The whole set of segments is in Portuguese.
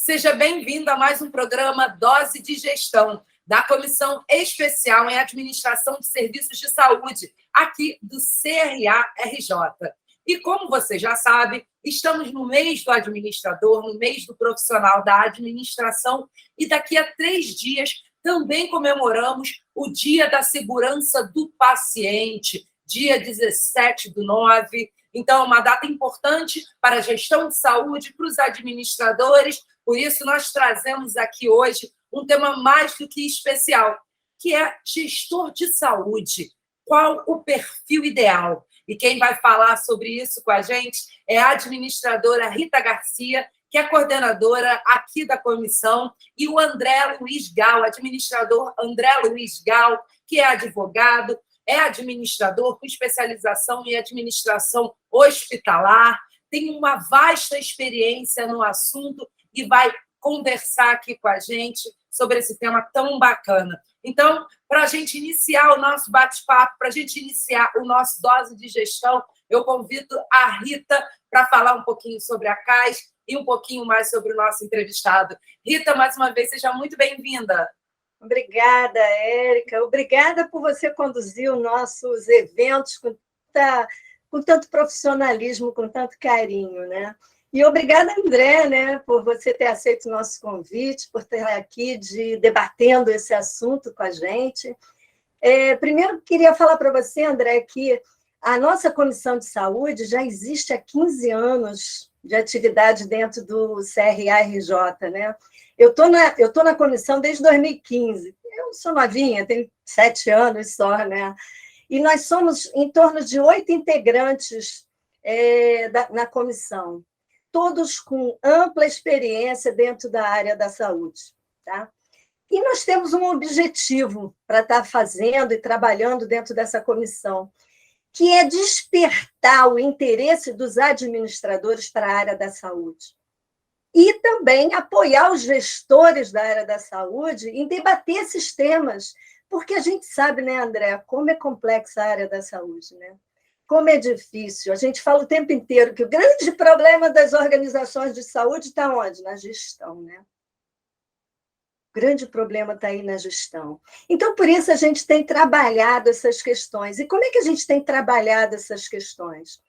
Seja bem-vindo a mais um programa Dose de Gestão, da Comissão Especial em Administração de Serviços de Saúde, aqui do CRA-RJ. E como você já sabe, estamos no mês do administrador, no mês do profissional da administração, e daqui a 3 dias também comemoramos o Dia da Segurança do Paciente, dia 17/9. Então, é uma data importante para a gestão de saúde, para os administradores. Por isso, nós trazemos aqui hoje um tema mais do que especial, que é gestor de saúde. Qual o perfil ideal? E quem vai falar sobre isso com a gente é a administradora Rita Garcia, que é coordenadora aqui da comissão, e o André Luiz Gal, administrador André Luiz Gal, que é advogado, é administrador com especialização em administração hospitalar, tem uma vasta experiência no assunto e vai conversar aqui com a gente sobre esse tema tão bacana. Então, para a gente iniciar o nosso bate-papo, para a gente iniciar o nosso Dose de Gestão, eu convido a Rita para falar um pouquinho sobre a CAIS e um pouquinho mais sobre o nosso entrevistado. Rita, mais uma vez, seja muito bem-vinda. Obrigada, Érica. Obrigada por você conduzir os nossos eventos com tanto profissionalismo, com tanto carinho, né? E obrigada, André, né, por você ter aceito o nosso convite, por estar aqui debatendo esse assunto com a gente. Primeiro, queria falar para você, André, que a nossa Comissão de Saúde já existe há 15 anos de atividade dentro do CRA-RJ, né? Eu tô na comissão desde 2015. Eu sou novinha, tenho 7 anos só, né? E nós somos em torno de 8 integrantes na comissão, todos com ampla experiência dentro da área da saúde, tá? E nós temos um objetivo para estar fazendo e trabalhando dentro dessa comissão, que é despertar o interesse dos administradores para a área da saúde. E também apoiar os gestores da área da saúde em debater esses temas, porque a gente sabe, né, André, como é complexa a área da saúde, né? Como é difícil. A gente fala o tempo inteiro que o grande problema das organizações de saúde está onde? Na gestão, né? O grande problema está aí na gestão. Então, por isso, a gente tem trabalhado essas questões. E como é que a gente tem trabalhado essas questões?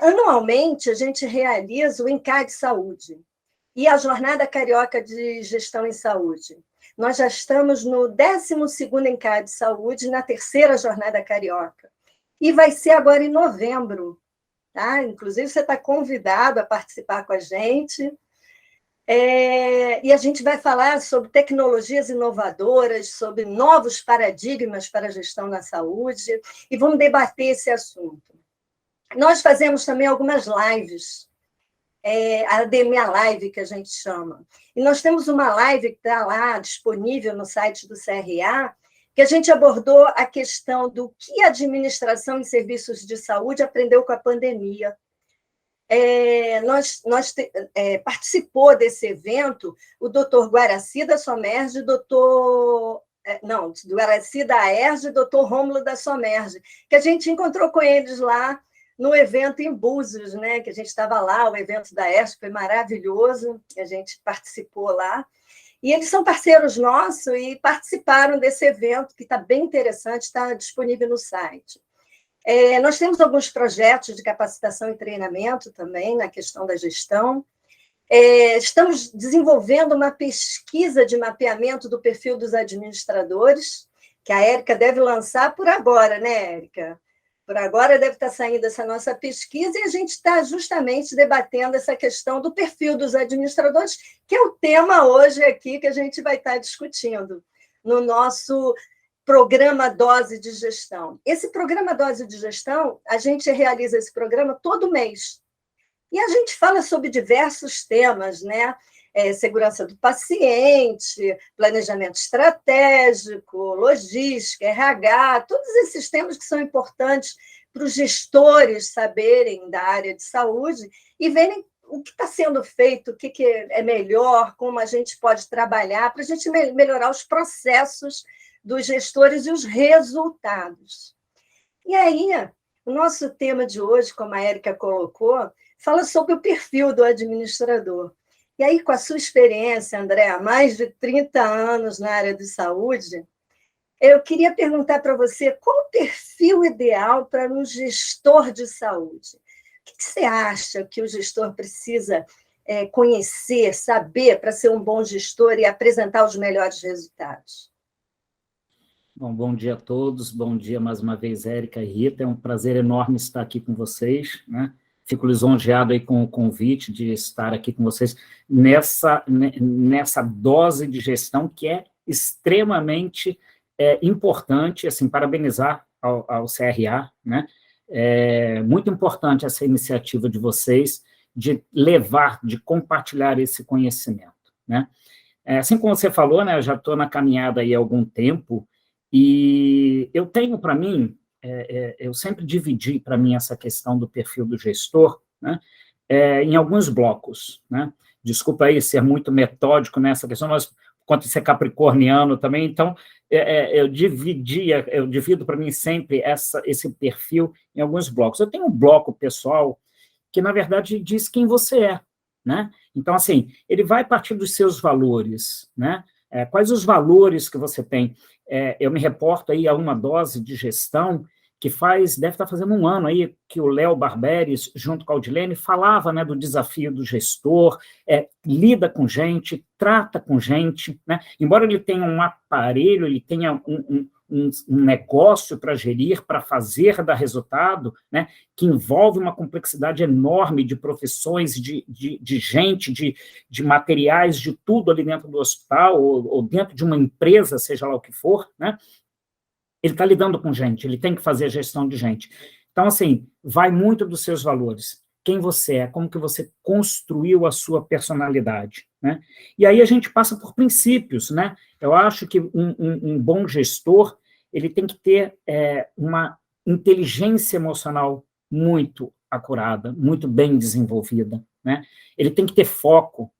Anualmente, a gente realiza o ENCAD Saúde e a Jornada Carioca de Gestão em Saúde. Nós já estamos no 12º ENCAD Saúde, na 3ª Jornada Carioca. E vai ser agora em novembro, tá? Inclusive, você está convidado a participar com a gente. E a gente vai falar sobre tecnologias inovadoras, sobre novos paradigmas para a gestão na saúde, e vamos debater esse assunto. Nós fazemos também algumas lives, a Ademia Live, que a gente chama. E nós temos uma live que está lá disponível no site do CRA, que a gente abordou a questão do que a administração em serviços de saúde aprendeu com a pandemia. Participou desse evento o doutor Guaraci da Somerge, do Guaraci da Aerge e doutor Rômulo da Somerge, que a gente encontrou com eles lá no evento em Búzios, né? Que a gente estava lá, o evento da Aerge foi maravilhoso, a gente participou lá. E eles são parceiros nossos e participaram desse evento, que está bem interessante, está disponível no site. Nós temos alguns projetos de capacitação e treinamento também na questão da gestão. Estamos desenvolvendo uma pesquisa de mapeamento do perfil dos administradores, que a Érica deve lançar por agora, né, Érica? Por agora deve estar saindo essa nossa pesquisa e a gente está justamente debatendo essa questão do perfil dos administradores, que é o tema hoje aqui que a gente vai estar discutindo no nosso programa Dose de Gestão. Esse programa Dose de Gestão, a gente realiza esse programa todo mês. E a gente fala sobre diversos temas, né? Segurança do paciente, planejamento estratégico, logística, RH, todos esses temas que são importantes para os gestores saberem da área de saúde e verem o que está sendo feito, o que é melhor, como a gente pode trabalhar para a gente melhorar os processos dos gestores e os resultados. E aí, o nosso tema de hoje, como a Érica colocou, fala sobre o perfil do administrador. E aí, com a sua experiência, André, há mais de 30 anos na área de saúde, eu queria perguntar para você qual o perfil ideal para um gestor de saúde? O que você acha que o gestor precisa conhecer, saber para ser um bom gestor e apresentar os melhores resultados? Bom dia a todos, bom dia mais uma vez, Érica e Rita, é um prazer enorme estar aqui com vocês, né? Fico lisonjeado aí com o convite de estar aqui com vocês nessa dose de gestão que é extremamente importante, assim, parabenizar ao CRA, né? É muito importante essa iniciativa de vocês de levar, de compartilhar esse conhecimento, né? Assim como você falou, né, eu já estou na caminhada aí há algum tempo, e eu tenho para mim, eu sempre dividi para mim essa questão do perfil do gestor, né, em alguns blocos, né? Desculpa aí ser muito metódico nessa questão, mas quanto ser capricorniano também, então eu divido para mim sempre esse perfil em alguns blocos. Eu tenho um bloco pessoal que, na verdade, diz quem você é, né? Então, assim, ele vai partir dos seus valores, né? Quais os valores que você tem? Eu me reporto aí a uma dose de gestão que deve estar fazendo um ano aí que o Léo Barberis, junto com a Audilene, falava, né, do desafio do gestor, lida com gente, trata com gente, né? Embora ele tenha um aparelho, ele tenha um negócio para gerir, para fazer dar resultado, né, que envolve uma complexidade enorme de profissões, de gente, de materiais, de tudo ali dentro do hospital, ou dentro de uma empresa, seja lá o que for, né? Ele está lidando com gente, ele tem que fazer a gestão de gente. Então, assim, vai muito dos seus valores. Quem você é, como que você construiu a sua personalidade, né? E aí a gente passa por princípios, né? Eu acho que um bom gestor, ele tem que ter uma inteligência emocional muito acurada, muito bem desenvolvida, né? Ele tem que ter foco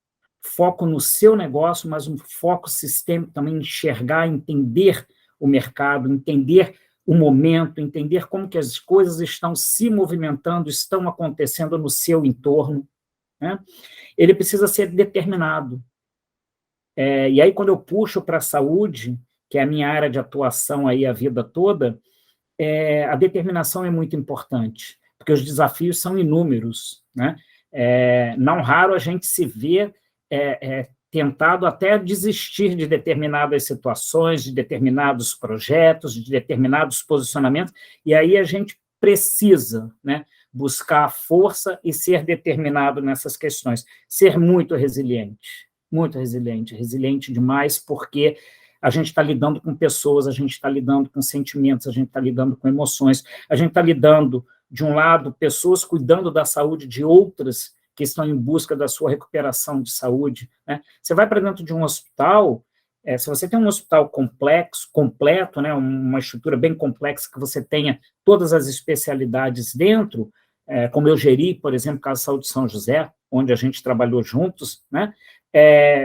no seu negócio, mas um foco sistêmico também, enxergar, entender o mercado, entender o momento, entender como que as coisas estão se movimentando, estão acontecendo no seu entorno, né? Ele precisa ser determinado. E aí, quando eu puxo para a saúde, que é a minha área de atuação aí a vida toda, a determinação é muito importante, porque os desafios são inúmeros, né? Não raro a gente se vê tentado até desistir de determinadas situações, de determinados projetos, de determinados posicionamentos, e aí a gente precisa, né, buscar força e ser determinado nessas questões, ser muito resiliente demais, porque a gente está lidando com pessoas, a gente está lidando com sentimentos, a gente está lidando com emoções, a gente está lidando, de um lado, pessoas cuidando da saúde de outras que estão em busca da sua recuperação de saúde, né? Você vai para dentro de um hospital, se você tem um hospital completo, né, uma estrutura bem complexa, que você tenha todas as especialidades dentro, como eu geri, por exemplo, Casa de Saúde São José, onde a gente trabalhou juntos, né?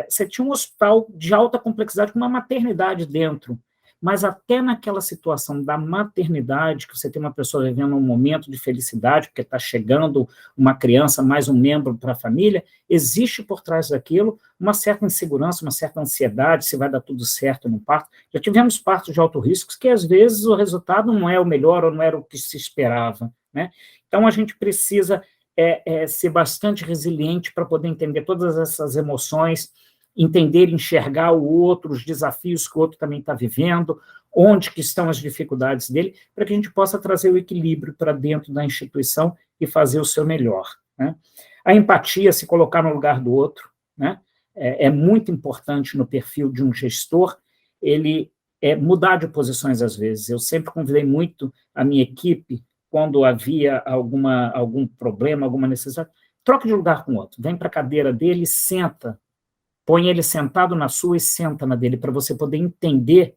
Você tinha um hospital de alta complexidade com uma maternidade dentro, mas até naquela situação da maternidade, que você tem uma pessoa vivendo um momento de felicidade, porque está chegando uma criança, mais um membro para a família, existe por trás daquilo uma certa insegurança, uma certa ansiedade, se vai dar tudo certo no parto. Já tivemos partos de alto risco, que às vezes o resultado não é o melhor ou não era o que se esperava, né? Então, a gente precisa ser bastante resiliente para poder entender todas essas emoções, entender, enxergar o outro, os desafios que o outro também está vivendo, onde que estão as dificuldades dele, para que a gente possa trazer o equilíbrio para dentro da instituição e fazer o seu melhor, né? A empatia, se colocar no lugar do outro, né? É muito importante no perfil de um gestor, ele mudar de posições às vezes. Eu sempre convidei muito a minha equipe, quando havia algum problema, alguma necessidade, troca de lugar com o outro, vem para a cadeira dele, senta, põe ele sentado na sua e senta na dele, para você poder entender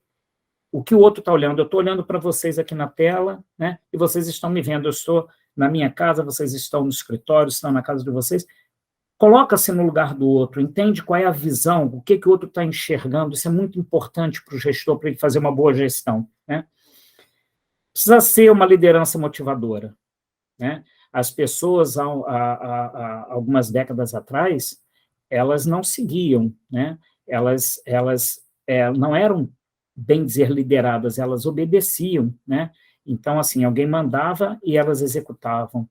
o que o outro está olhando. Eu estou olhando para vocês aqui na tela, né? E vocês estão me vendo. Eu estou na minha casa, vocês estão no escritório, estão na casa de vocês. Coloca-se no lugar do outro, entende qual é a visão, o que o outro está enxergando. Isso é muito importante para o gestor, para ele fazer uma boa gestão, né? Precisa ser uma liderança motivadora, né? As pessoas, há algumas décadas atrás, elas não seguiam, né? Elas não eram, bem dizer, lideradas, elas obedeciam, né? Então, assim, alguém mandava e elas executavam.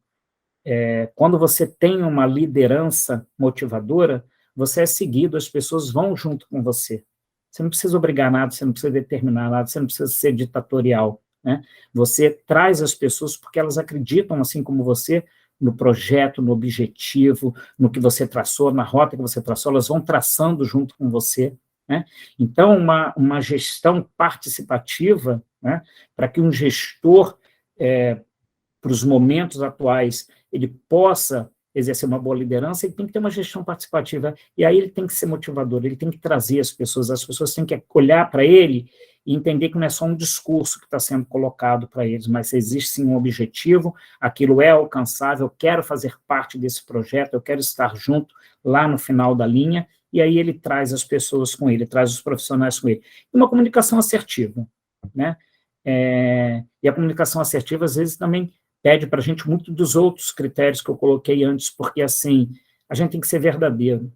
Quando você tem uma liderança motivadora, você é seguido, as pessoas vão junto com você. Você não precisa obrigar nada, você não precisa determinar nada, você não precisa ser ditatorial, né? Você traz as pessoas porque elas acreditam, assim como você, no projeto, no objetivo, no que você traçou, na rota que você traçou, elas vão traçando junto com você, né? Então, uma gestão participativa, né, para que um gestor, para os momentos atuais, ele possa exercer uma boa liderança, ele tem que ter uma gestão participativa, e aí ele tem que ser motivador, ele tem que trazer as pessoas têm que olhar para ele e entender que não é só um discurso que está sendo colocado para eles, mas existe sim um objetivo, aquilo é alcançável, eu quero fazer parte desse projeto, eu quero estar junto lá no final da linha, e aí ele traz as pessoas com ele, traz os profissionais com ele. E uma comunicação assertiva, né? E a comunicação assertiva, às vezes, também pede para a gente muito dos outros critérios que eu coloquei antes, porque, assim, a gente tem que ser verdadeiro.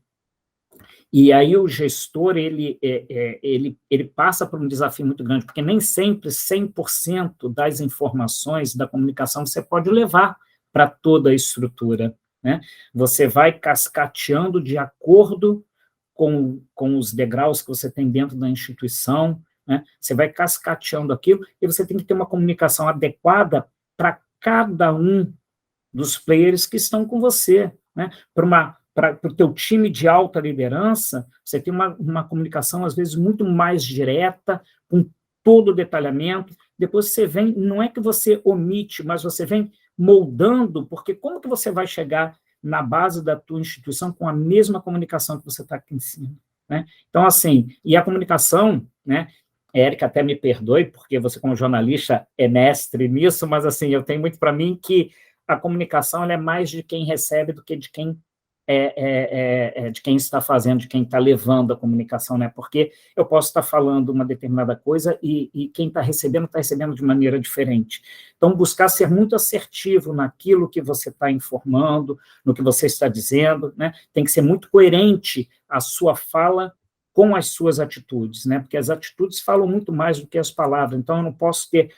E aí o gestor, ele passa por um desafio muito grande, porque nem sempre 100% das informações da comunicação você pode levar para toda a estrutura, né? Você vai cascateando de acordo com os degraus que você tem dentro da instituição, né? Você vai cascateando aquilo e você tem que ter uma comunicação adequada para cada um dos players que estão com você, né? Para o teu time de alta liderança, você tem uma comunicação, às vezes, muito mais direta, com todo o detalhamento. Depois você vem, não é que você omite, mas você vem moldando, porque como que você vai chegar na base da tua instituição com a mesma comunicação que você está aqui em cima, né? Então, assim, e a comunicação, né? Érica, até me perdoe, porque você, como jornalista, é mestre nisso, mas, assim, eu tenho muito para mim que a comunicação ela é mais de quem recebe do que de quem de quem está fazendo, de quem está levando a comunicação, né? Porque eu posso estar falando uma determinada coisa e quem está recebendo de maneira diferente. Então, buscar ser muito assertivo naquilo que você está informando, no que você está dizendo, né? Tem que ser muito coerente a sua fala com as suas atitudes, né? Porque as atitudes falam muito mais do que as palavras. Então, eu não posso ter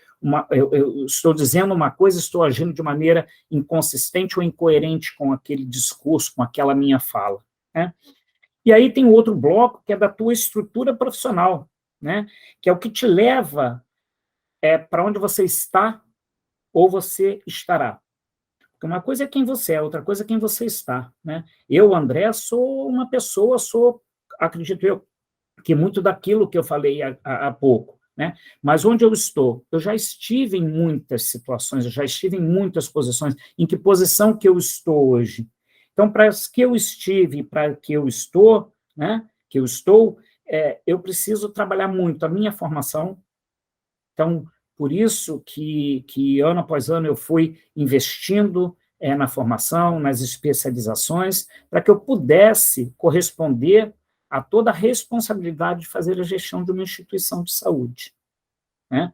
eu estou dizendo uma coisa, estou agindo de maneira inconsistente ou incoerente com aquele discurso, com aquela minha fala, né? E aí tem outro bloco, que é da tua estrutura profissional, né? Que é o que te leva para onde você está ou você estará. Porque uma coisa é quem você é, outra coisa é quem você está, né? Eu, André, sou uma pessoa, acredito eu, que muito daquilo que eu falei há pouco, né? Mas onde eu estou? Eu já estive em muitas situações, eu já estive em muitas posições. Em que posição que eu estou hoje? Então, para as que eu estive e para que eu estou, né? Que eu estou, eu preciso trabalhar muito a minha formação. Então, por isso que ano após ano eu fui investindo na formação, nas especializações, para que eu pudesse corresponder a toda a responsabilidade de fazer a gestão de uma instituição de saúde, né?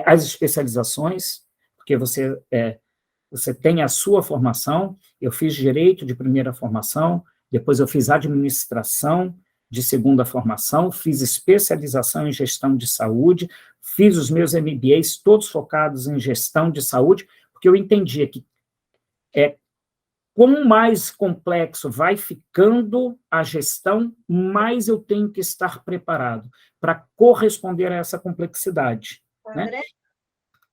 As especializações, porque você tem a sua formação, eu fiz direito de primeira formação, depois eu fiz administração de segunda formação, fiz especialização em gestão de saúde, fiz os meus MBAs todos focados em gestão de saúde, porque eu entendia que quanto mais complexo vai ficando a gestão, mais eu tenho que estar preparado para corresponder a essa complexidade. André,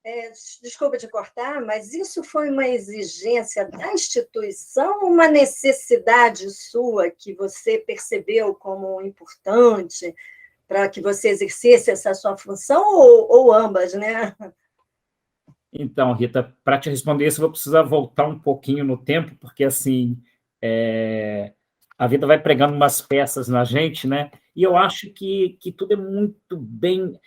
né? Desculpa te cortar, mas isso foi uma exigência da instituição ou uma necessidade sua que você percebeu como importante para que você exercesse essa sua função, ou ambas, né? Então, Rita, para te responder isso, eu vou precisar voltar um pouquinho no tempo, porque, assim, a vida vai pregando umas peças na gente, né? E eu acho que tudo é muito bem...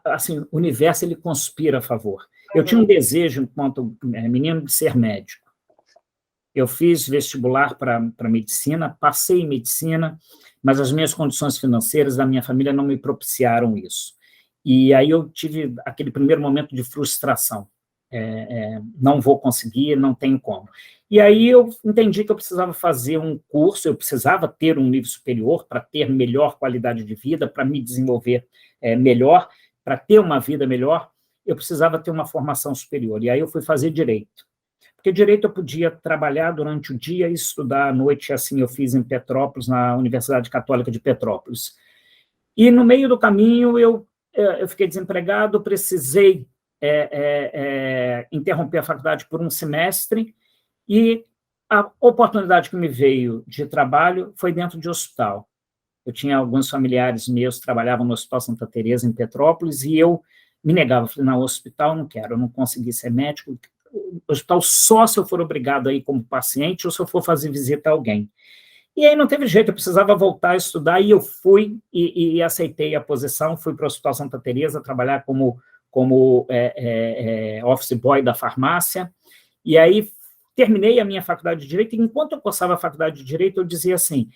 assim, o universo, ele conspira a favor. Eu tinha um desejo, enquanto menino, de ser médico. Eu fiz vestibular para medicina, passei em medicina, mas as minhas condições financeiras da minha família não me propiciaram isso. E aí eu tive aquele primeiro momento de frustração. não vou conseguir, não tenho como. E aí eu entendi que eu precisava fazer um curso, eu precisava ter um nível superior para ter melhor qualidade de vida, para me desenvolver melhor, para ter uma vida melhor, eu precisava ter uma formação superior. E aí eu fui fazer Direito. Porque Direito eu podia trabalhar durante o dia e estudar à noite, assim eu fiz em Petrópolis, na Universidade Católica de Petrópolis. E no meio do caminho eu fiquei desempregado, precisei interromper a faculdade por um semestre, e a oportunidade que me veio de trabalho foi dentro de hospital. Eu tinha alguns familiares meus que trabalhavam no Hospital Santa Teresa, em Petrópolis, e eu me negava, falei, não, hospital não quero, eu não consegui ser médico, hospital só se eu for obrigado a ir como paciente ou se eu for fazer visita a alguém. E aí não teve jeito, eu precisava voltar a estudar, e eu fui e aceitei a posição, fui para o Hospital Santa Teresa trabalhar como office boy da farmácia, e aí terminei a minha faculdade de Direito, e enquanto eu cursava a faculdade de Direito, eu dizia assim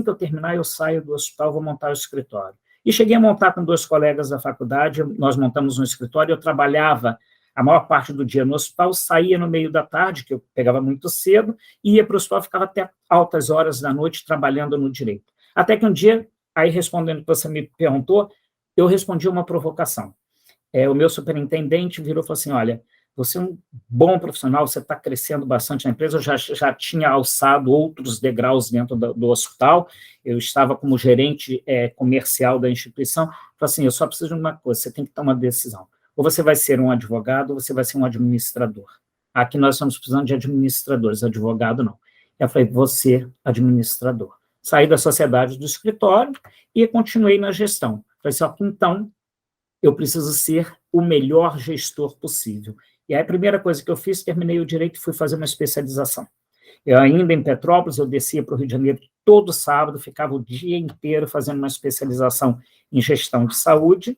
que eu terminar, eu saio do hospital, vou montar o escritório. E cheguei a montar com 2 colegas da faculdade, nós montamos um escritório, eu trabalhava a maior parte do dia no hospital, saía no meio da tarde, que eu pegava muito cedo, ia para o hospital, ficava até altas horas da noite trabalhando no Direito. Até que um dia, aí respondendo o que você me perguntou, eu respondi uma provocação. O meu superintendente virou e falou assim, olha, você é um bom profissional, você está crescendo bastante na empresa, eu já tinha alçado outros degraus dentro do hospital, eu estava como gerente comercial da instituição, falei assim, eu só preciso de uma coisa, você tem que tomar uma decisão, ou você vai ser um advogado, ou você vai ser um administrador. Aqui nós estamos precisando de administradores, advogado não. Eu falei, você, administrador. Saí da sociedade do escritório e continuei na gestão. Falei assim, então, eu preciso ser o melhor gestor possível. E aí a primeira coisa que eu fiz, terminei o Direito e fui fazer uma especialização. Eu ainda em Petrópolis, eu descia para o Rio de Janeiro todo sábado, ficava o dia inteiro fazendo uma especialização em gestão de saúde,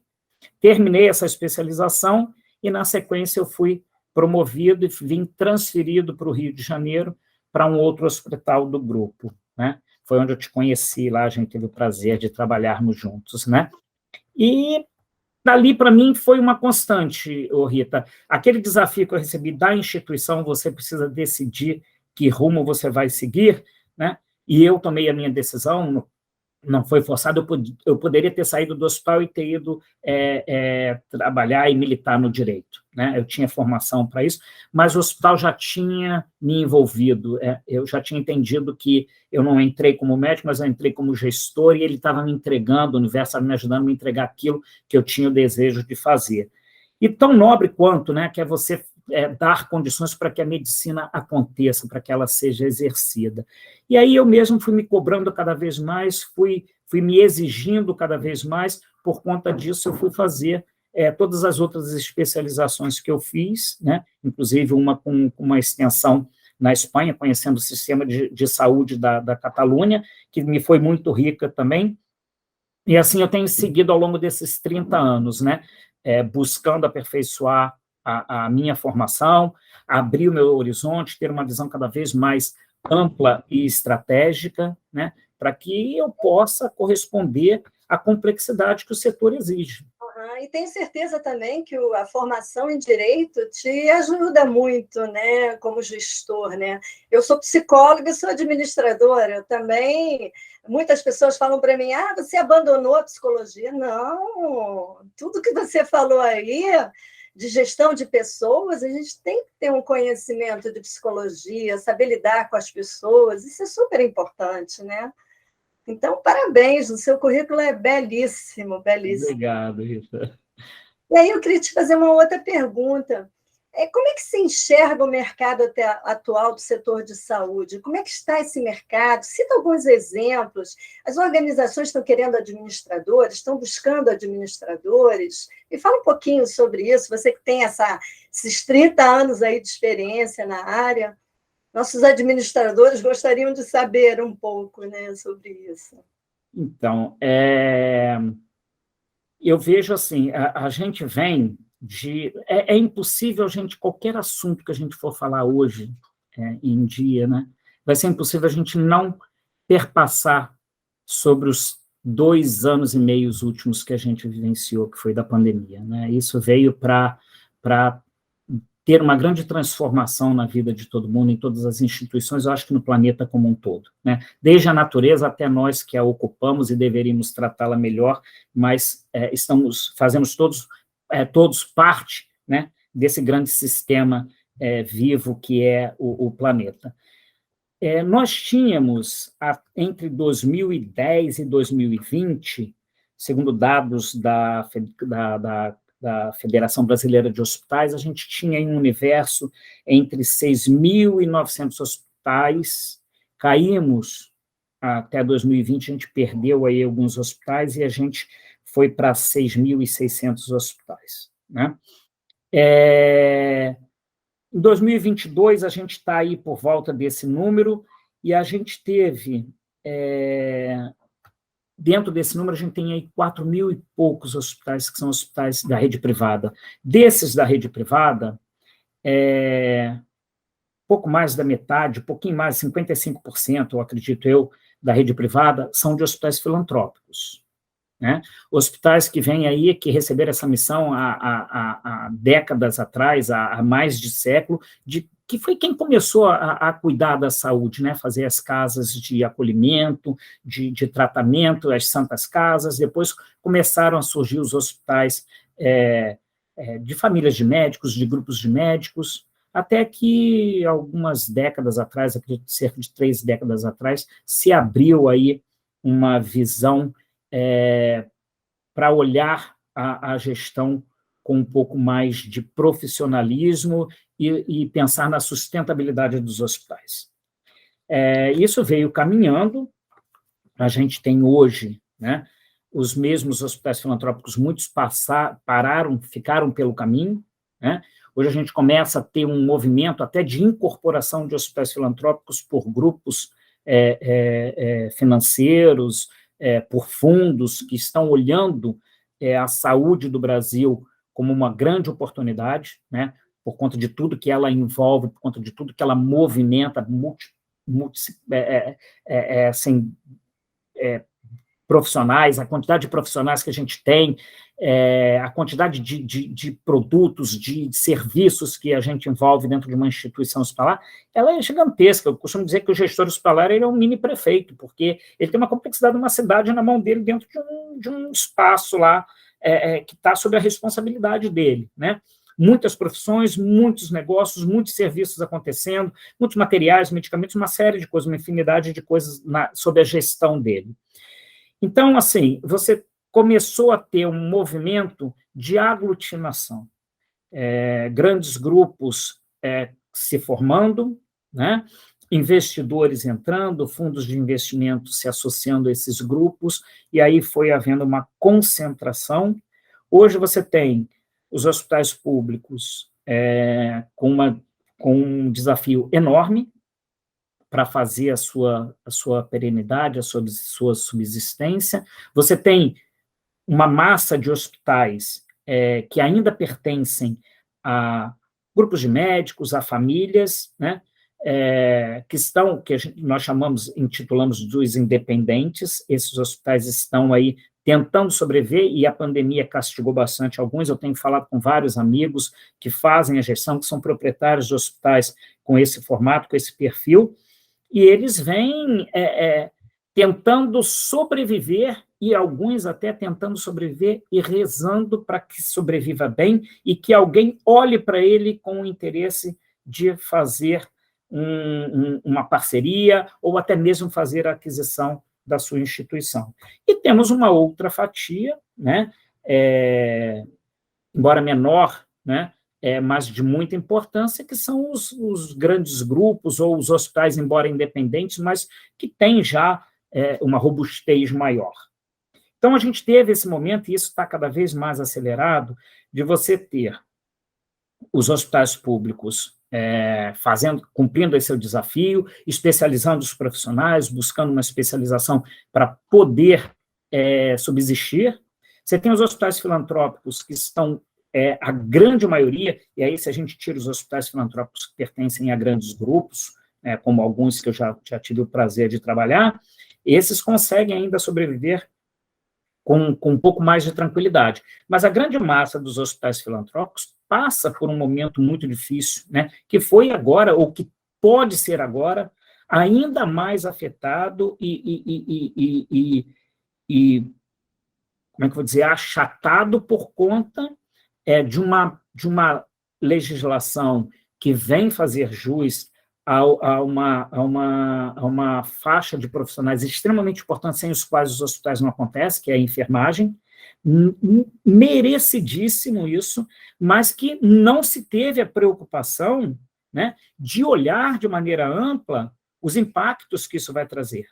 terminei essa especialização e, na sequência, eu fui promovido e vim transferido para o Rio de Janeiro para um outro hospital do grupo, né? Foi onde eu te conheci lá, a gente teve o prazer de trabalharmos juntos, né? E dali, para mim, foi uma constante, Rita. Aquele desafio que eu recebi da instituição, você precisa decidir que rumo você vai seguir, né? E eu tomei a minha decisão, não foi forçado, eu poderia ter saído do hospital e ter ido trabalhar e militar no Direito, né? Eu tinha formação para isso, mas o hospital já tinha me envolvido, eu já tinha entendido que eu não entrei como médico, mas eu entrei como gestor, e ele estava me entregando, o universo estava me ajudando a me entregar aquilo que eu tinha o desejo de fazer. E tão nobre quanto, né, que é você dar condições para que a medicina aconteça, para que ela seja exercida. E aí eu mesmo fui me cobrando cada vez mais, fui me exigindo cada vez mais, por conta disso eu fui fazer todas as outras especializações que eu fiz, né? Inclusive uma com uma extensão na Espanha, conhecendo o sistema de saúde da Catalunha, que me foi muito rica também, e assim eu tenho seguido ao longo desses 30 anos, né? Buscando aperfeiçoar a minha formação, abrir o meu horizonte, ter uma visão cada vez mais ampla e estratégica, né, para que eu possa corresponder à complexidade que o setor exige. E tenho certeza também que a formação em Direito te ajuda muito, né, como gestor, né? Eu sou psicóloga e sou administradora, eu também... Muitas pessoas falam para mim, você abandonou a psicologia. Não, tudo que você falou aí de gestão de pessoas, a gente tem que ter um conhecimento de psicologia, saber lidar com as pessoas, isso é super importante, né? Então, parabéns, o seu currículo é belíssimo, belíssimo. Obrigado, Rita. E aí eu queria te fazer uma outra pergunta. Como é que se enxerga o mercado atual do setor de saúde? Como é que está esse mercado? Cita alguns exemplos. As organizações estão querendo administradores, estão buscando administradores. Me fala um pouquinho sobre isso, você que tem esses 30 anos aí de experiência na área. Nossos administradores gostariam de saber um pouco, né, sobre isso. Então, eu vejo assim, a gente vem de... É impossível qualquer assunto que a gente for falar hoje em dia, né, vai ser impossível a gente não perpassar sobre os 2 anos e meio últimos que a gente vivenciou, que foi da pandemia, né? Isso veio para ter uma grande transformação na vida de todo mundo, em todas as instituições, eu acho que no planeta como um todo, né? Desde a natureza até nós que a ocupamos e deveríamos tratá-la melhor, mas fazemos todos parte, né, desse grande sistema vivo que é o planeta. Nós tínhamos, entre 2010 e 2020, segundo dados da Federação Brasileira de Hospitais, a gente tinha em um universo entre 6.900 hospitais, caímos até 2020, a gente perdeu aí alguns hospitais e a gente foi para 6.600 hospitais, né? Em 2022, a gente está aí por volta desse número, e a gente teve, dentro desse número, a gente tem aí 4.000 e poucos hospitais que são hospitais da rede privada. Desses da rede privada, pouco mais da metade, pouquinho mais, 55%, eu acredito eu, da rede privada, são de hospitais filantrópicos, né? Hospitais que vêm aí, que receberam essa missão há décadas atrás, há mais de século, que foi quem começou a cuidar da saúde, né? Fazer as casas de acolhimento, de tratamento, as santas casas, depois começaram a surgir os hospitais de famílias de médicos, de grupos de médicos, até que algumas décadas atrás, acredito cerca de 3 décadas atrás, se abriu aí uma visão para olhar a gestão com um pouco mais de profissionalismo e pensar na sustentabilidade dos hospitais. Isso veio caminhando, a gente tem hoje, né, os mesmos hospitais filantrópicos, muitos ficaram pelo caminho, né? Hoje a gente começa a ter um movimento até de incorporação de hospitais filantrópicos por grupos financeiros, por fundos que estão olhando a saúde do Brasil como uma grande oportunidade, né, por conta de tudo que ela envolve, por conta de tudo que ela movimenta, profissionais, a quantidade de profissionais que a gente tem, a quantidade de produtos, de serviços que a gente envolve dentro de uma instituição hospitalar, ela é gigantesca. Eu costumo dizer que o gestor hospitalar ele é um mini prefeito, porque ele tem uma complexidade de uma cidade na mão dele, dentro de um espaço lá que está sob a responsabilidade dele, né? Muitas profissões, muitos negócios, muitos serviços acontecendo, muitos materiais, medicamentos, uma série de coisas, uma infinidade de coisas sob a gestão dele. Então, assim, você começou a ter um movimento de aglutinação, grandes grupos se formando, né? Investidores entrando, fundos de investimento se associando a esses grupos, e aí foi havendo uma concentração. Hoje você tem os hospitais públicos com um desafio enorme para fazer a sua perenidade, a sua subsistência. Você tem uma massa de hospitais que ainda pertencem a grupos de médicos, a famílias, né, nós intitulamos dos independentes. Esses hospitais estão aí tentando sobreviver, e a pandemia castigou bastante alguns. Eu tenho falado com vários amigos que fazem a gestão, que são proprietários de hospitais com esse formato, com esse perfil, e eles vêm tentando sobreviver, e alguns até tentando sobreviver e rezando para que sobreviva bem e que alguém olhe para ele com o interesse de fazer uma parceria ou até mesmo fazer a aquisição da sua instituição. E temos uma outra fatia, né, embora menor, né, mas de muita importância, que são os grandes grupos ou os hospitais, embora independentes, mas que têm já uma robustez maior. Então, a gente teve esse momento, e isso está cada vez mais acelerado, de você ter os hospitais públicos cumprindo esse seu desafio, especializando os profissionais, buscando uma especialização para poder subsistir. Você tem os hospitais filantrópicos que estão, a grande maioria, e aí se a gente tira os hospitais filantrópicos que pertencem a grandes grupos, como alguns que eu já tive o prazer de trabalhar, esses conseguem ainda sobreviver com um pouco mais de tranquilidade. Mas a grande massa dos hospitais filantrópicos passa por um momento muito difícil, né, que foi agora, ou que pode ser agora, ainda mais afetado e como é que eu vou dizer, achatado por conta de uma legislação que vem fazer jus a uma faixa de profissionais extremamente importante, sem os quais os hospitais não acontecem, que é a enfermagem, merecidíssimo isso, mas que não se teve a preocupação, né, de olhar de maneira ampla os impactos que isso vai trazer,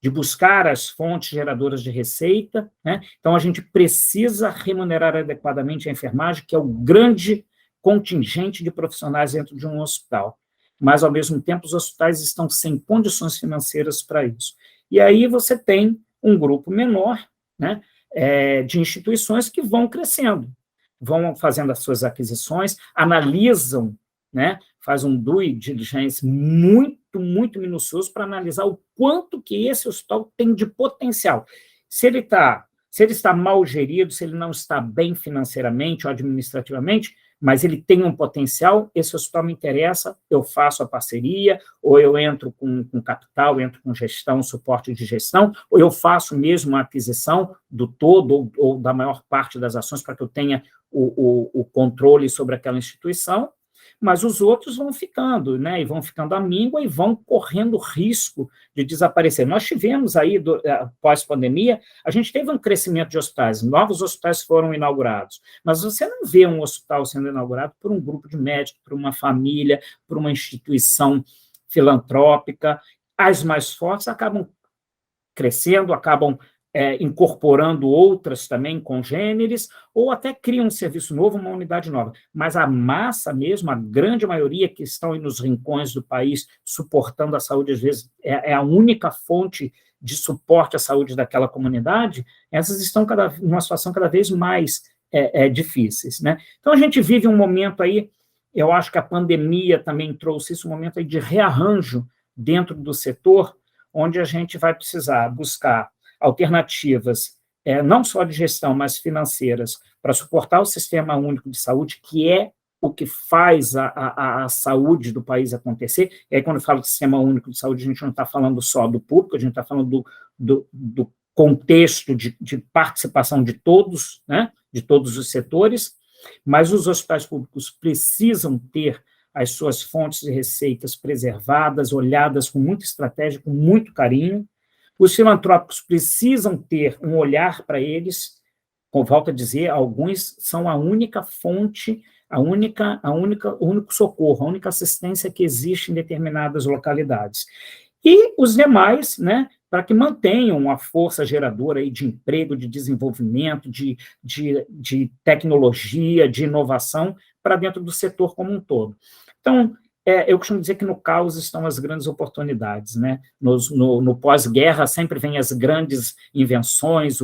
de buscar as fontes geradoras de receita, né? Então, a gente precisa remunerar adequadamente a enfermagem, que é o grande contingente de profissionais dentro de um hospital. Mas, ao mesmo tempo, os hospitais estão sem condições financeiras para isso. E aí você tem um grupo menor, né, de instituições que vão crescendo, vão fazendo as suas aquisições, analisam, né, faz um due diligence muito, muito minucioso para analisar o quanto que esse hospital tem de potencial. Se ele está mal gerido, se ele não está bem financeiramente ou administrativamente, mas ele tem um potencial, esse hospital me interessa, eu faço a parceria, ou eu entro com capital, entro com gestão, suporte de gestão, ou eu faço mesmo a aquisição do todo ou da maior parte das ações para que eu tenha o controle sobre aquela instituição, mas os outros vão ficando, né, e vão ficando à míngua e vão correndo risco de desaparecer. Nós tivemos aí, pós-pandemia, a gente teve um crescimento de hospitais, novos hospitais foram inaugurados, mas você não vê um hospital sendo inaugurado por um grupo de médicos, por uma família, por uma instituição filantrópica. As mais fortes acabam crescendo, acabam incorporando outras também congêneres, ou até criam um serviço novo, uma unidade nova. Mas a massa mesmo, a grande maioria que estão aí nos rincões do país suportando a saúde, às vezes é a única fonte de suporte à saúde daquela comunidade, essas estão numa situação cada vez mais difíceis, né? Então, a gente vive um momento aí, eu acho que a pandemia também trouxe isso, um momento aí de rearranjo dentro do setor, onde a gente vai precisar buscar alternativas, não só de gestão, mas financeiras, para suportar o Sistema Único de Saúde, que é o que faz a saúde do país acontecer. E aí, quando eu falo de Sistema Único de Saúde, a gente não está falando só do público, a gente está falando do contexto de participação de todos, né, de todos os setores, mas os hospitais públicos precisam ter as suas fontes de receitas preservadas, olhadas com muita estratégia, com muito carinho. Os filantrópicos precisam ter um olhar para eles, como volto a dizer, alguns são a única fonte, o único socorro, a única assistência que existe em determinadas localidades. E os demais, né, para que mantenham a força geradora aí de emprego, de desenvolvimento, de tecnologia, de inovação para dentro do setor como um todo. Então, eu costumo dizer que no caos estão as grandes oportunidades, né? No pós-guerra sempre vem as grandes invenções,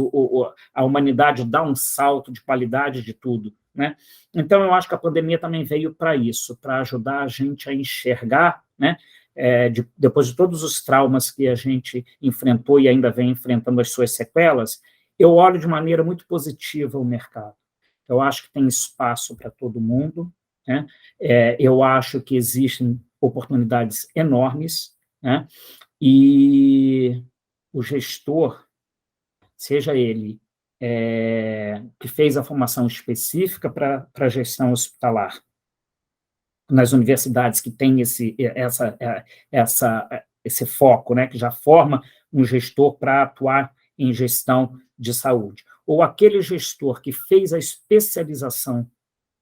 a humanidade dá um salto de qualidade de tudo, né? Então, eu acho que a pandemia também veio para isso, para ajudar a gente a enxergar, né? Depois de todos os traumas que a gente enfrentou e ainda vem enfrentando as suas sequelas, eu olho de maneira muito positiva o mercado. Eu acho que tem espaço para todo mundo, né? Eu acho que existem oportunidades enormes, né? E o gestor, seja ele que fez a formação específica para a gestão hospitalar, nas universidades que tem esse foco, né, que já forma um gestor para atuar em gestão de saúde, ou aquele gestor que fez a especialização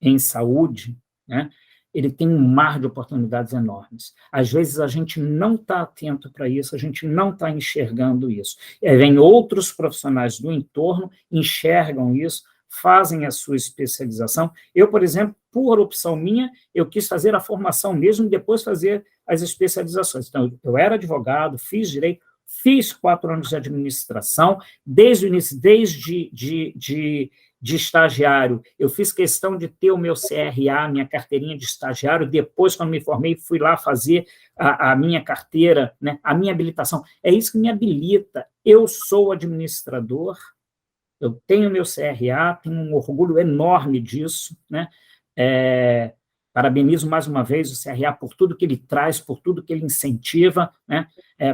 em saúde, né, ele tem um mar de oportunidades enormes. Às vezes a gente não está atento para isso, a gente não está enxergando isso. Vem outros profissionais do entorno, enxergam isso, fazem a sua especialização. Eu, por exemplo, por opção minha, eu quis fazer a formação mesmo e depois fazer as especializações. Então, eu era advogado, fiz direito, fiz 4 anos de administração, desde o início, desde de estagiário, eu fiz questão de ter o meu CRA, minha carteirinha de estagiário, depois, quando me formei, fui lá fazer a minha carteira, né, a minha habilitação. É isso que me habilita. Eu sou administrador, eu tenho meu CRA, tenho um orgulho enorme disso, né? Parabenizo mais uma vez o CRA por tudo que ele traz, por tudo que ele incentiva, né?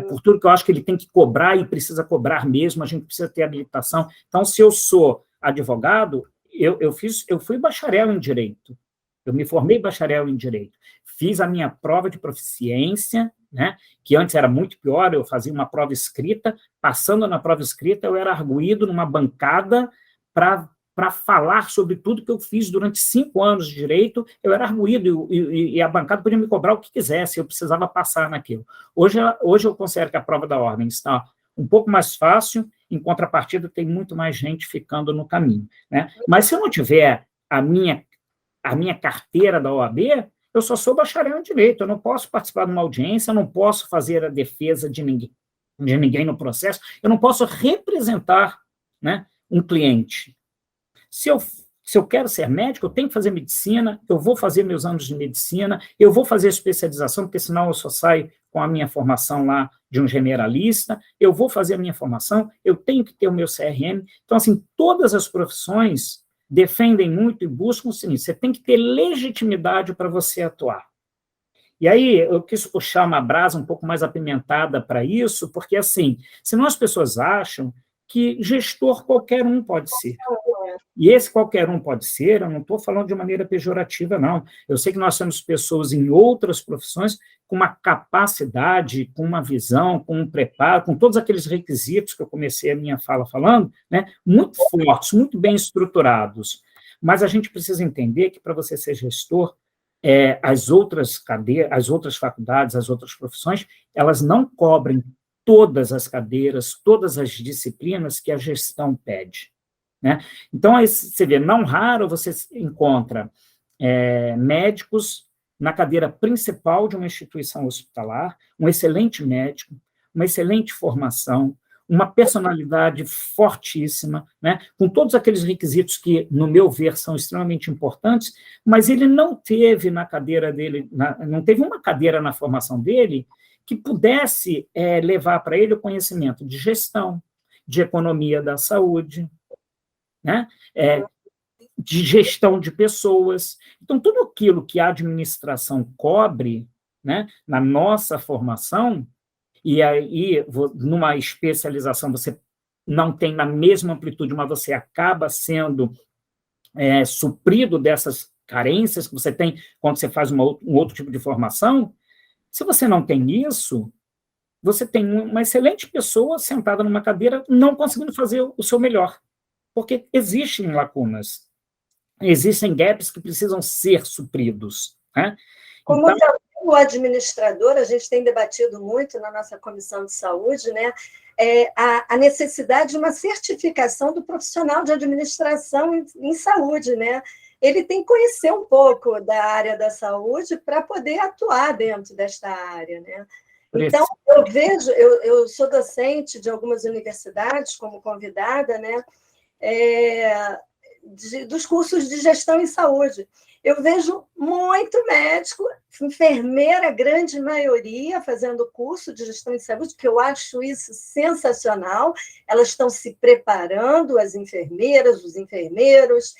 Por tudo que eu acho que ele tem que cobrar e precisa cobrar mesmo, a gente precisa ter habilitação. Então, se eu sou advogado, eu fui bacharel em Direito, eu me formei bacharel em Direito, fiz a minha prova de proficiência, né, que antes era muito pior, eu fazia uma prova escrita, passando na prova escrita, eu era arguido numa bancada para falar sobre tudo que eu fiz durante 5 anos de Direito, eu era arguido e a bancada podia me cobrar o que quisesse, eu precisava passar naquilo. Hoje eu considero que a prova da ordem está um pouco mais fácil, em contrapartida tem muito mais gente ficando no caminho, né? Mas se eu não tiver a minha carteira da OAB, eu só sou bacharel em Direito, eu não posso participar de uma audiência, eu não posso fazer a defesa de ninguém no processo, eu não posso representar, né, um cliente. Se eu quero ser médico, eu tenho que fazer medicina, eu vou fazer meus anos de medicina, eu vou fazer especialização, porque senão eu só saio com a minha formação lá de um generalista, eu vou fazer a minha formação, eu tenho que ter o meu CRM. Então, assim, todas as profissões defendem muito e buscam o seguinte: você tem que ter legitimidade para você atuar. E aí, eu quis puxar uma brasa um pouco mais apimentada para isso, porque, assim, senão as pessoas acham que gestor qualquer um pode ser. E esse qualquer um pode ser, eu não estou falando de maneira pejorativa, não. Eu sei que nós temos pessoas em outras profissões com uma capacidade, com uma visão, com um preparo, com todos aqueles requisitos que eu comecei a minha fala falando, né, muito fortes, muito bem estruturados. Mas a gente precisa entender que, para você ser gestor, as outras faculdades, as outras profissões, elas não cobrem todas as cadeiras, todas as disciplinas que a gestão pede, né? Então, aí você vê, não raro você encontra médicos na cadeira principal de uma instituição hospitalar, um excelente médico, uma excelente formação, uma personalidade fortíssima, né, com todos aqueles requisitos que, no meu ver, são extremamente importantes, mas ele não teve na cadeira dele, não teve uma cadeira na formação dele que pudesse levar para ele o conhecimento de gestão, de economia da saúde, né, de gestão de pessoas. Então, tudo aquilo que a administração cobre, né, na nossa formação, e aí, numa especialização, você não tem na mesma amplitude, mas você acaba sendo suprido dessas carências que você tem quando você faz um outro tipo de formação. Se você não tem isso, você tem uma excelente pessoa sentada numa cadeira não conseguindo fazer o seu melhor, porque existem lacunas, existem gaps que precisam ser supridos, né? Como também o administrador, a gente tem debatido muito na nossa Comissão de Saúde, né, a necessidade de uma certificação do profissional de administração em saúde, né? Ele tem que conhecer um pouco da área da saúde para poder atuar dentro desta área, né? Então, eu sou docente de algumas universidades, como convidada, né, dos cursos de gestão em saúde. Eu vejo muito médico, enfermeira, a grande maioria, fazendo curso de gestão em saúde, que eu acho isso sensacional. Elas estão se preparando, as enfermeiras, os enfermeiros,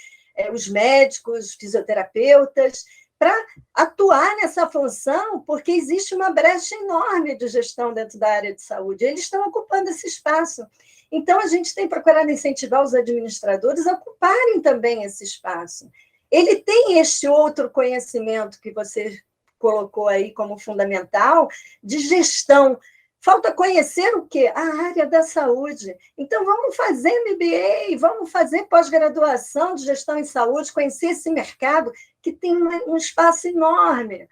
os médicos, os fisioterapeutas, para atuar nessa função, porque existe uma brecha enorme de gestão dentro da área de saúde. Eles estão ocupando esse espaço. Então, a gente tem procurado incentivar os administradores a ocuparem também esse espaço. Ele tem este outro conhecimento que você colocou aí como fundamental, de gestão. Falta conhecer o quê? A área da saúde. Então, vamos fazer MBA, vamos fazer pós-graduação de gestão em saúde, conhecer esse mercado que tem um espaço enorme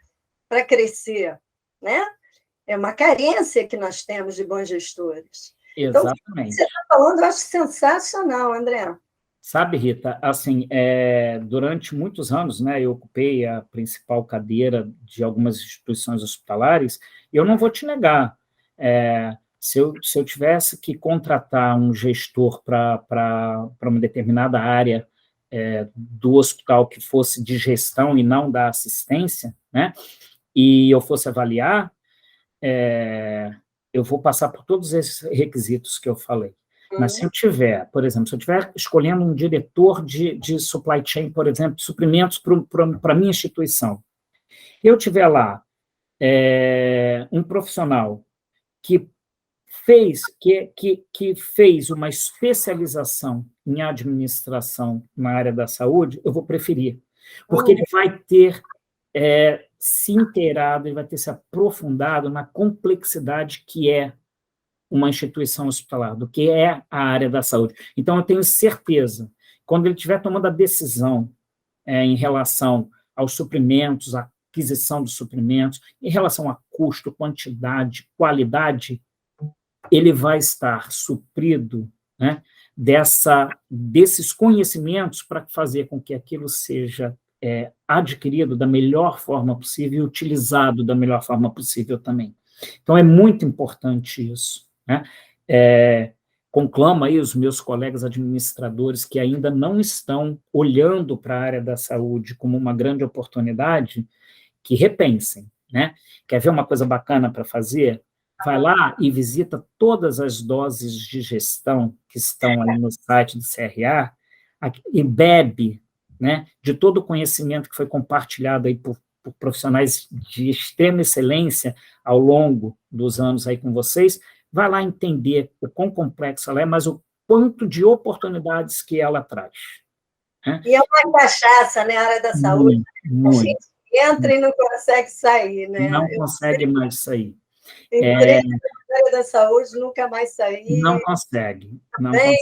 para crescer, né? É uma carência que nós temos de bons gestores. Exatamente. Então, o que você está falando, eu acho sensacional, André. Sabe, Rita, assim, durante muitos anos, né, eu ocupei a principal cadeira de algumas instituições hospitalares, e eu não vou te negar, se eu tivesse que contratar um gestor para uma determinada área do hospital que fosse de gestão e não da assistência, né, e eu fosse avaliar, eu vou passar por todos esses requisitos que eu falei. Mas se eu tiver, por exemplo, se eu estiver escolhendo um diretor de supply chain, por exemplo, de suprimentos para a minha instituição, eu tiver lá um profissional que fez uma especialização em administração na área da saúde, eu vou preferir, porque ele vai ter se inteirado, ele vai ter se aprofundado na complexidade que é uma instituição hospitalar, do que é a área da saúde. Então, eu tenho certeza, quando ele estiver tomando a decisão em relação aos suprimentos, à aquisição dos suprimentos, em relação a custo, quantidade, qualidade, ele vai estar suprido, né, desses conhecimentos para fazer com que aquilo seja adquirido da melhor forma possível e utilizado da melhor forma possível também. Então, é muito importante isso, né? Conclamo aí os meus colegas administradores que ainda não estão olhando para a área da saúde como uma grande oportunidade, que repensem, né? Quer ver uma coisa bacana para fazer? Vai lá e visita todas as doses de gestão que estão aí no site do CRA e bebe, né, de todo o conhecimento que foi compartilhado aí por profissionais de extrema excelência ao longo dos anos aí com vocês. Vai lá entender o quão complexa ela é, mas o quanto de oportunidades que ela traz. Né? E é uma cachaça, né, a área da saúde. Muito. A gente entra e não consegue sair, né? Não consegue mais sair. Entrei na área da saúde, nunca mais saí. Não consegue. Não consegue.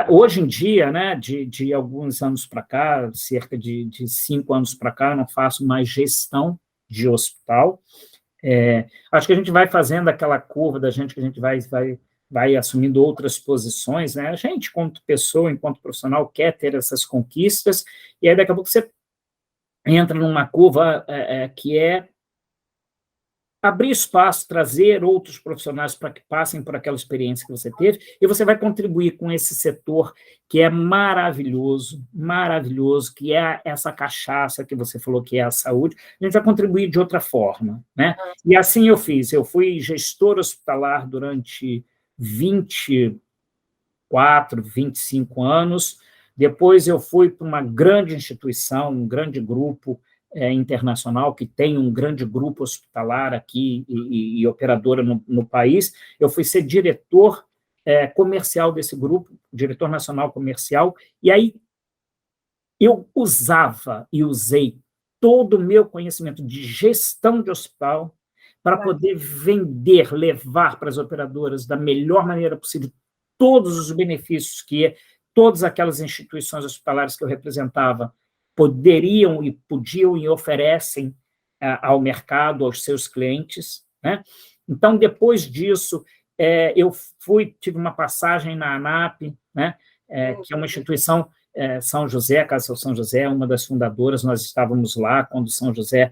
Hoje em dia, né, de alguns anos para cá, cerca de 5 anos para cá, eu não faço mais gestão de hospital. Acho que a gente vai fazendo aquela curva da gente, que a gente vai assumindo outras posições, né? A gente, enquanto pessoa, enquanto profissional, quer ter essas conquistas, e aí daqui a pouco você entra numa curva que é abrir espaço, trazer outros profissionais para que passem por aquela experiência que você teve, e você vai contribuir com esse setor que é maravilhoso, que é essa cachaça que você falou que é a saúde. A gente vai contribuir de outra forma, né? E assim eu fiz. Eu fui gestor hospitalar durante 24, 25 anos. Depois eu fui para uma grande instituição, um grande grupo internacional, que tem um grande grupo hospitalar aqui e operadora no país. Eu fui ser diretor comercial desse grupo, diretor nacional comercial, e aí eu usava e usei todo o meu conhecimento de gestão de hospital para poder vender, levar para as operadoras da melhor maneira possível todos os benefícios que todas aquelas instituições hospitalares que eu representava poderiam e podiam e oferecem ao mercado, aos seus clientes, né? Então, depois disso, eu tive uma passagem na ANAP, né? Que é uma instituição, São José, a Casa São José é uma das fundadoras, nós estávamos lá quando São José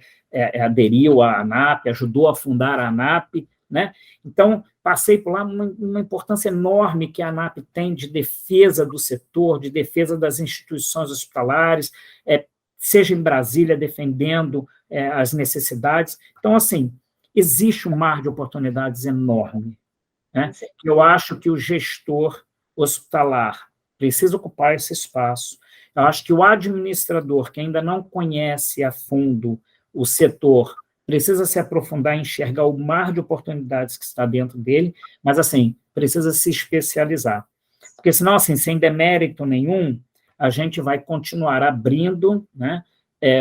aderiu à ANAP, ajudou a fundar a ANAP, né? Então, passei por lá uma importância enorme que a ANAP tem de defesa do setor, de defesa das instituições hospitalares, seja em Brasília, defendendo as necessidades. Então, assim, existe um mar de oportunidades enorme, né? Eu acho que o gestor hospitalar precisa ocupar esse espaço. Eu acho que o administrador, que ainda não conhece a fundo o setor, precisa se aprofundar e enxergar o mar de oportunidades que está dentro dele, mas, assim, precisa se especializar. Porque, senão, assim, sem demérito nenhum, a gente vai continuar abrindo, né,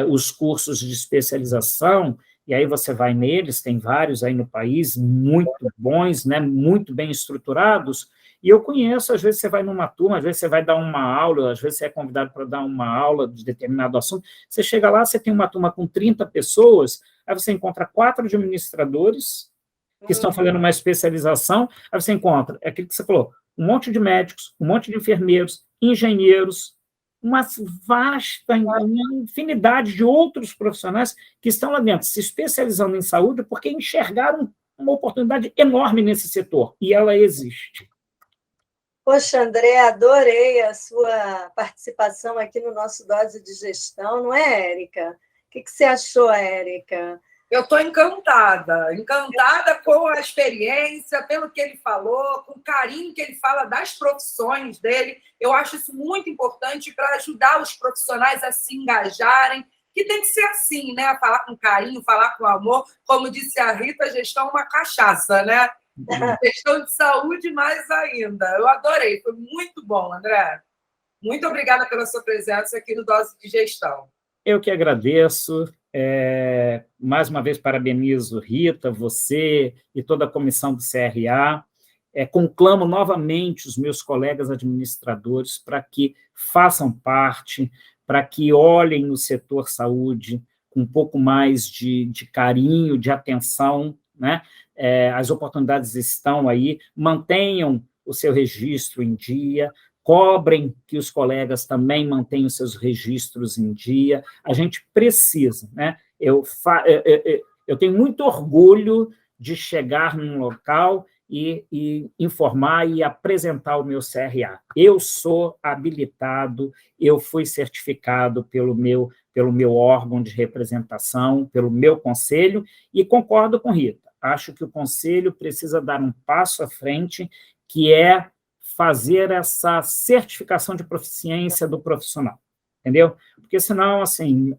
os cursos de especialização, e aí você vai neles, tem vários aí no país, muito bons, né, muito bem estruturados, e eu conheço, às vezes você vai numa turma, às vezes você vai dar uma aula, às vezes você é convidado para dar uma aula de determinado assunto, você chega lá, você tem uma turma com 30 pessoas, aí você encontra 4 administradores que estão fazendo uma especialização, aí você encontra, aquilo que você falou, um monte de médicos, um monte de enfermeiros, engenheiros, uma vasta infinidade de outros profissionais que estão lá dentro, se especializando em saúde, porque enxergaram uma oportunidade enorme nesse setor, e ela existe. Poxa, André, adorei a sua participação aqui no nosso Dose de Gestão, não é, Érica? O que você achou, Érica? Eu estou encantada com a experiência, pelo que ele falou, com o carinho que ele fala das profissões dele. Eu acho isso muito importante para ajudar os profissionais a se engajarem, que tem que ser assim, né? Falar com carinho, falar com amor. Como disse a Rita, gestão é uma cachaça, né? Gestão de saúde mais ainda. Eu adorei, foi muito bom, André. Muito obrigada pela sua presença aqui no Dose de Gestão. Eu que agradeço. Mais uma vez, parabenizo Rita, você e toda a comissão do CRA. Conclamo novamente os meus colegas administradores para que façam parte, para que olhem no setor saúde com um pouco mais de carinho, de atenção, né? As oportunidades estão aí, mantenham o seu registro em dia, cobrem que os colegas também mantenham seus registros em dia. A gente precisa, né? Eu tenho muito orgulho de chegar num local e informar e apresentar o meu CRA. Eu sou habilitado, eu fui certificado pelo meu órgão de representação, pelo meu conselho, e concordo com Rita. Acho que o conselho precisa dar um passo à frente, que é fazer essa certificação de proficiência do profissional, entendeu? Porque senão, assim,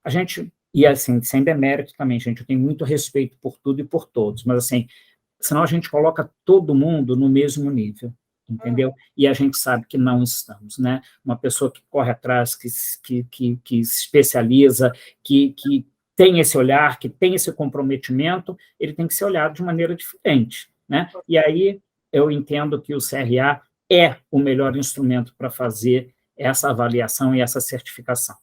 a gente, e assim, sem demérito também, gente, eu tenho muito respeito por tudo e por todos, mas assim, senão a gente coloca todo mundo no mesmo nível, entendeu? E a gente sabe que não estamos, né? Uma pessoa que corre atrás, que se especializa, que tem esse olhar, que tem esse comprometimento, ele tem que ser olhado de maneira diferente, né? E aí eu entendo que o CRA é o melhor instrumento para fazer essa avaliação e essa certificação.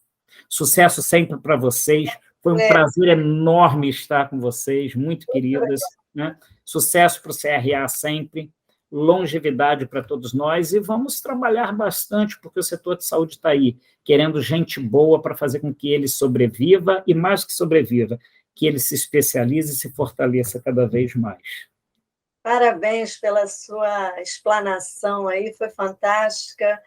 Sucesso sempre para vocês, foi um prazer enorme estar com vocês, muito queridas, né? Sucesso para o CRA sempre, longevidade para todos nós, e vamos trabalhar bastante, porque o setor de saúde está aí, querendo gente boa para fazer com que ele sobreviva, e mais que sobreviva, que ele se especialize e se fortaleça cada vez mais. Parabéns pela sua explanação aí, foi fantástica,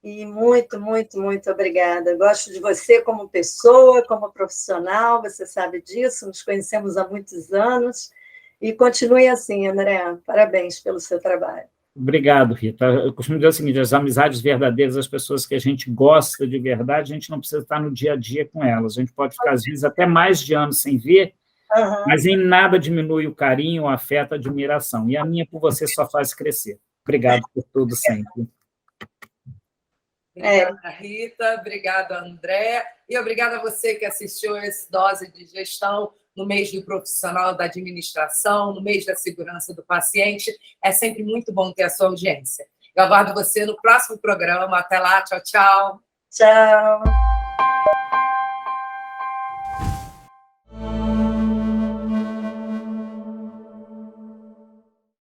e muito, muito, muito obrigada. Gosto de você como pessoa, como profissional, você sabe disso, nos conhecemos há muitos anos, e continue assim, André, parabéns pelo seu trabalho. Obrigado, Rita. Eu costumo dizer o seguinte, as amizades verdadeiras, as pessoas que a gente gosta de verdade, a gente não precisa estar no dia a dia com elas, a gente pode ficar, às vezes, até mais de anos sem ver, mas em nada diminui o carinho, o afeto, a admiração. E a minha por você só faz crescer. Obrigado por tudo sempre. Obrigada, Rita. Obrigada, André. E obrigada a você que assistiu esse Dose de Gestão no mês do profissional da administração, no mês da segurança do paciente. É sempre muito bom ter a sua audiência. Eu aguardo você no próximo programa. Até lá. Tchau, tchau. Tchau.